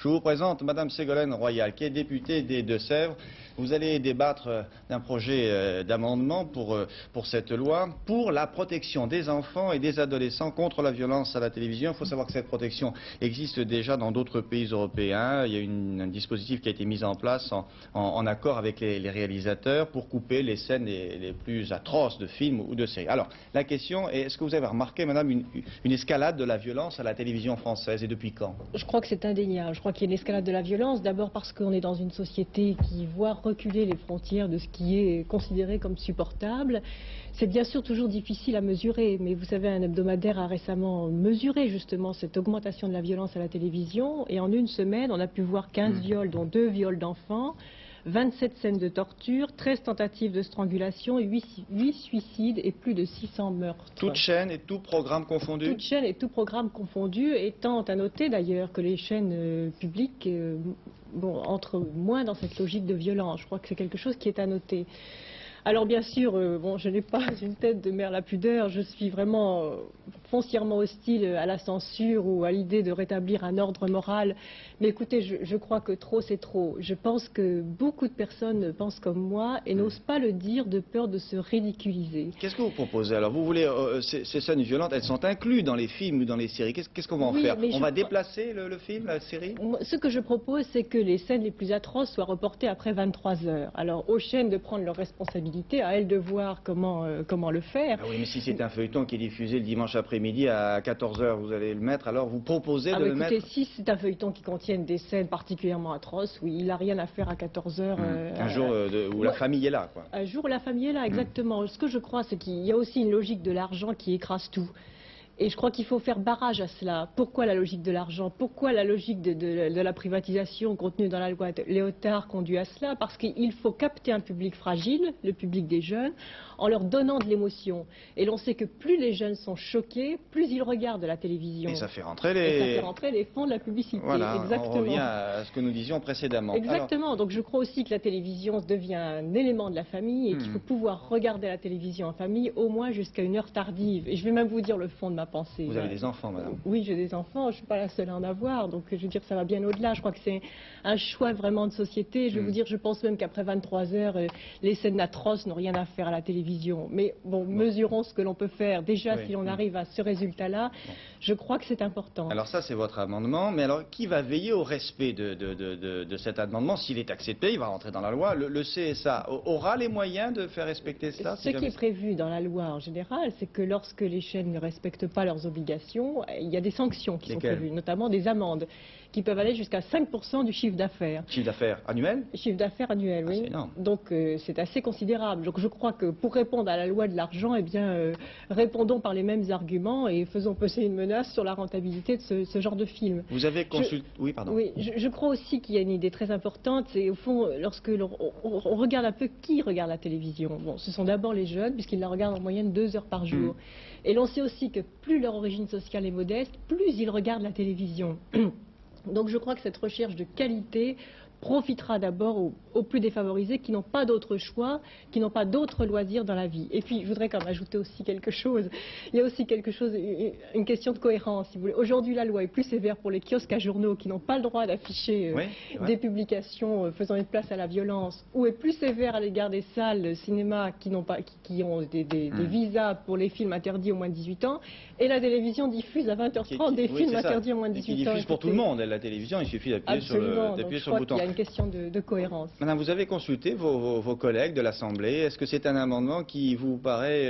Je vous présente Madame Ségolène Royal, qui est députée des Deux-Sèvres. Vous allez débattre d'un projet d'amendement pour cette loi, pour la protection des enfants et des adolescents contre la violence à la télévision. Il faut savoir que cette protection existe déjà dans d'autres pays européens. Il y a un dispositif qui a été mis en place en accord avec les réalisateurs pour couper les scènes les plus atroces de films ou de séries. Alors, la question est, est-ce que vous avez remarqué, Madame, une escalade de la violence à la télévision française et depuis quand? Je crois que c'est indéniable. Je crois qu'il y a une escalade de la violence, d'abord parce qu'on est dans une société qui voit reculer les frontières de ce qui est considéré comme supportable. C'est bien sûr toujours difficile à mesurer, mais vous savez, un hebdomadaire a récemment mesuré justement cette augmentation de la violence à la télévision, et en une semaine, on a pu voir 15 viols, dont 2 viols d'enfants, 27 scènes de torture, 13 tentatives de strangulation, 8 suicides et plus de 600 meurtres. Toute chaîne et tout programme confondu? Toute chaîne et tout programme confondu, étant à noter d'ailleurs que les chaînes publiques entrent moins dans cette logique de violence. Je crois que c'est quelque chose qui est à noter. Alors bien sûr, je n'ai pas une tête de mère la pudeur, je suis vraiment foncièrement hostile à la censure ou à l'idée de rétablir un ordre moral. Mais écoutez, je crois que trop c'est trop. Je pense que beaucoup de personnes pensent comme moi et n'osent pas le dire de peur de se ridiculiser. Qu'est-ce que vous proposez alors? Vous voulez, ces scènes violentes, elles sont incluses dans les films ou dans les séries. Qu'est-ce qu'on va en faire? On va déplacer le film, la série? Ce que je propose, c'est que les scènes les plus atroces soient reportées après 23 heures. Alors aux chaînes de prendre leurs responsabilités, à elles de voir comment le faire. Ah oui, mais si c'est un feuilleton qui est diffusé le dimanche après-midi à 14 h, vous allez le mettre, alors vous proposez de le mettre? Si c'est un feuilleton qui contienne des scènes particulièrement atroces, oui, il n'a rien à faire à 14 h. Un jour où la famille est là, quoi. Un jour où la famille est là, exactement. Ce que je crois, c'est qu'il y a aussi une logique de l'argent qui écrase tout. Et je crois qu'il faut faire barrage à cela. Pourquoi la logique de l'argent? Pourquoi la logique de la privatisation contenue dans la loi Léotard conduit à cela? Parce qu'il faut capter un public fragile, le public des jeunes, en leur donnant de l'émotion. Et l'on sait que plus les jeunes sont choqués, plus ils regardent la télévision. Et ça fait rentrer les fonds de la publicité. Voilà, exactement. On revient à ce que nous disions précédemment. Exactement. Alors... Donc je crois aussi que la télévision devient un élément de la famille et qu'il faut pouvoir regarder la télévision en famille au moins jusqu'à une heure tardive. Et je vais même vous dire le fond de ma pensée. Vous avez des enfants, madame? Oui, j'ai des enfants, je ne suis pas la seule à en avoir, donc je veux dire, ça va bien au-delà. Je crois que c'est un choix vraiment de société. Je vais vous dire, je pense même qu'après 23 heures, les scènes atroces n'ont rien à faire à la télévision. Mais bon, mesurons ce que l'on peut faire. Déjà, si l'on arrive à ce résultat-là, je crois que c'est important. Alors ça, c'est votre amendement, mais alors qui va veiller au respect de cet amendement? S'il est accepté, il va rentrer dans la loi. Le CSA aura les moyens de faire respecter cela? Ce qui est prévu dans la loi en général, c'est que lorsque les chaînes ne respectent pas leurs obligations, il y a des sanctions qui sont prévues, notamment des amendes, qui peuvent aller jusqu'à 5% du chiffre d'affaires. Chiffre d'affaires annuel? Chiffre d'affaires annuel, oui. C'est énorme. Donc c'est assez considérable. Donc je crois que pour répondre à la loi de l'argent, eh bien, répondons par les mêmes arguments et faisons peser une menace sur la rentabilité de ce genre de film. Vous avez consulté... Oui, pardon. Oui, je crois aussi qu'il y a une idée très importante, c'est au fond, lorsque on regarde un peu qui regarde la télévision. Bon, ce sont d'abord les jeunes, puisqu'ils la regardent en moyenne 2 heures par jour. Et l'on sait aussi que plus leur origine sociale est modeste, plus ils regardent la télévision. Donc je crois que cette recherche de qualité profitera d'abord aux plus défavorisés qui n'ont pas d'autre choix, qui n'ont pas d'autres loisirs dans la vie. Et puis je voudrais quand même ajouter aussi quelque chose. Il y a aussi quelque chose, une question de cohérence, si vous voulez. Aujourd'hui, la loi est plus sévère pour les kiosques à journaux qui n'ont pas le droit d'afficher des publications faisant une place à la violence, ou est plus sévère à l'égard des salles de cinéma qui ont des visas pour les films interdits aux moins de 18 ans, et la télévision diffuse à 20h30 des films interdits aux moins de 18 ans. Et qui diffuse pour tout le monde, la télévision, il suffit d'appuyer sur le bouton. Une question de cohérence. Madame, vous avez consulté vos collègues de l'Assemblée. Est-ce que c'est un amendement qui vous paraît,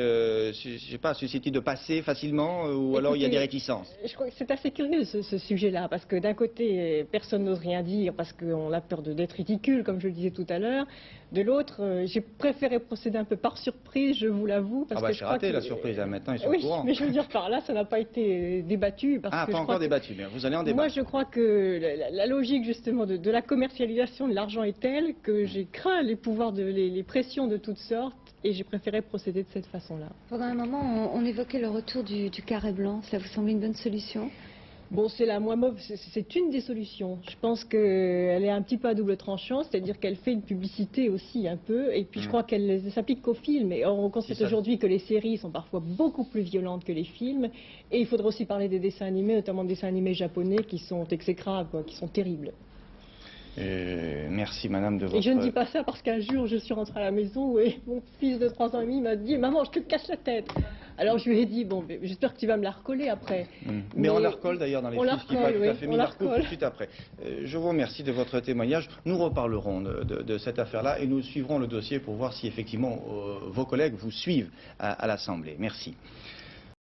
je sais pas, susceptible de passer facilement ou alors il y a des réticences? Je crois que c'est assez curieux ce sujet-là, parce que d'un côté, personne n'ose rien dire parce qu'on a peur d'être ridicule, comme je le disais tout à l'heure. De l'autre, j'ai préféré procéder un peu par surprise, je vous l'avoue. C'est raté la surprise, là, maintenant ils sont au courant. Mais je veux dire par là, ça n'a pas été débattu. Pas encore débattu, mais vous allez en débattre. Moi, je crois que la logique justement de la commercialisation de l'argent est telle que j'ai craint les pouvoirs, les pressions de toutes sortes, et j'ai préféré procéder de cette façon-là. Pendant un moment, on évoquait le retour du carré blanc. Cela vous semble une bonne solution? Bon, c'est la moins mauvaise, c'est une des solutions. Je pense qu'elle est un petit peu à double tranchant, c'est-à-dire qu'elle fait une publicité aussi un peu, et puis je crois qu'elle s'applique qu'aux films. Et on constate aujourd'hui que les séries sont parfois beaucoup plus violentes que les films, et il faudra aussi parler des dessins animés, notamment des dessins animés japonais qui sont exécrables, quoi, qui sont terribles. Merci madame de votre... Et je ne dis pas ça parce qu'un jour je suis rentrée à la maison et mon fils de 3 ans et demi m'a dit « Maman, je te cache la tête !» Alors je lui ai dit « Bon, j'espère que tu vas me la recoller après. » Mais on la recolle d'ailleurs dans les films, ce qui n'est pas tout à fait mis, on la recolle tout de suite après. Je vous remercie de votre témoignage. Nous reparlerons de cette affaire-là et nous suivrons le dossier pour voir si effectivement vos collègues vous suivent à l'Assemblée. Merci.